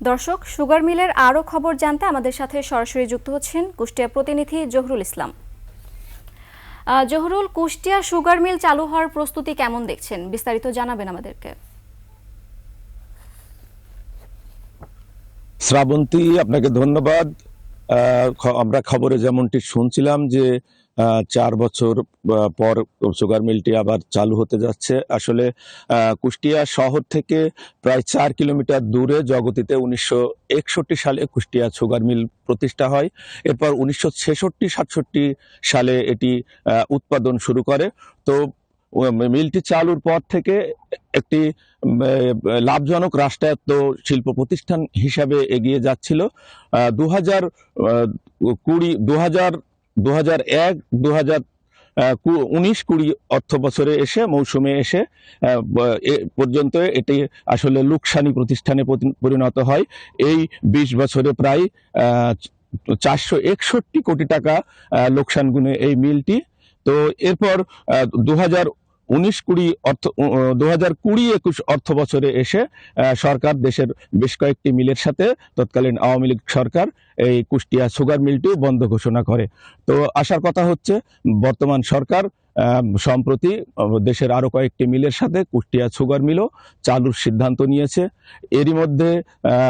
দর্শক, সুগার মিলের আরও খবর জানতে আমাদের সাথে সরাসরি যুক্ত হচ্ছেন কুষ্টিয়া প্রতিনিধি জহুরুল ইসলাম। জহুরুল, কুষ্টিয়া সুগার মিল চালু হওয়ার প্রস্তুতি কেমন দেখছেন, বিস্তারিত জানাবেন আমাদেরকে। শ্রাবন্তী, আপনাকে ধন্যবাদ। আমরা খবরে যেমনটি শুনছিলাম যে 4 বছর পর সুগার মিলটি আবার চালু হতে যাচ্ছে। আসলে কুষ্টিয়া শহর থেকে প্রায় 4 কিলোমিটার দূরে জগতিতে 1961 সালে কুষ্টিয়া সুগার মিল প্রতিষ্ঠা হয়। এরপর 1966-67 সালে এটি উৎপাদন শুরু করে। তো মিলটি চালুর পর থেকে একটি লাভজনক রাষ্ট্রায়ত্ত শিল্প প্রতিষ্ঠান হিসাবে এগিয়ে যাচ্ছিল। 2001-2020 অর্থ বছরে এসে মৌসুমে এসে এ পর্যন্ত এটি আসলে লোকসানি প্রতিষ্ঠানে পরিণত হয়। এই 20 বছরে প্রায় 461 কোটি টাকা লোকসান গুনে এই মিলটি। তো এরপর 2019-20 অর্থ বছরে এসে সরকার দেশের বেশ কয়েকটি মিলের সাথে তৎকালীন আওয়ামী লীগ সরকার এই কুষ্টিয়া সুগার মিলটিও বন্ধ ঘোষণা করে। তো আসার কথা হচ্ছে বর্তমান সরকার সম্প্রতি দেশের আরো কয়েকটি মিলের সাথে কুষ্টিয়া সুগার মিলও চালুর সিদ্ধান্ত নিয়েছে। এরই মধ্যে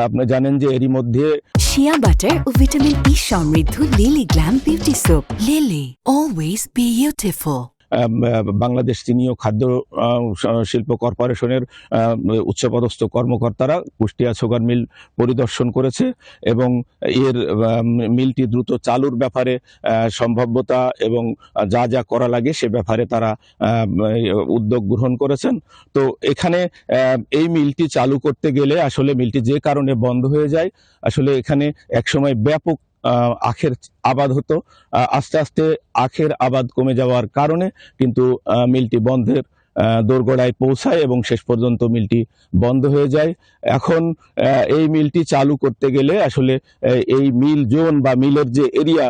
আপনি জানেন যে এরই মধ্যে শিয়া বাটার ও ভিটামিন ই সমৃদ্ধ lily glam beauty soap. Lily, always beautiful. Bangladesh চিনি ও খাদ্য শিল্প কর্পোরেশনের উচ্চপদস্থ কর্মকর্তারা কুষ্টিয়া সুগার মিল পরিদর্শন করেছে এবং এর মিলটি দ্রুত চালুর ব্যাপারে সম্ভাব্যতা এবং যা যা করা লাগে সে ব্যাপারে তারা উদ্যোগ গ্রহণ করেছেন। তো এখানে এই মিলটি চালু করতে গেলে আসলে মিলটি যে কারণে বন্ধ হয়ে যায়, আসলে এখানে একসময় ব্যাপক আখের আবাদ হতো। আস্তে আস্তে আখের আবাদ কমে যাওয়ার কারণে কিন্তু মিলটি বন্ধের দোরগোড়ায় পৌঁছায় এবং শেষ পর্যন্ত মিলটি বন্ধ হয়ে যায়। এখন এই মিলটি চালু করতে গেলে আসলে এই মিল জোন বা মিলের যে এরিয়া,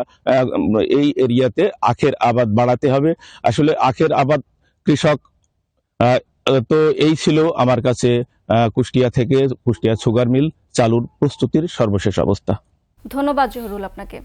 এই এরিয়াতে আখের আবাদ বাড়াতে হবে। আসলে আখের আবাদ কৃষক তো এই ছিল আমার কাছে কুষ্টিয়া থেকে কুষ্টিয়া সুগার মিল চালুর প্রস্তুতির সর্বশেষ অবস্থা। ধন্যবাদ জহুরুল আপনাকে।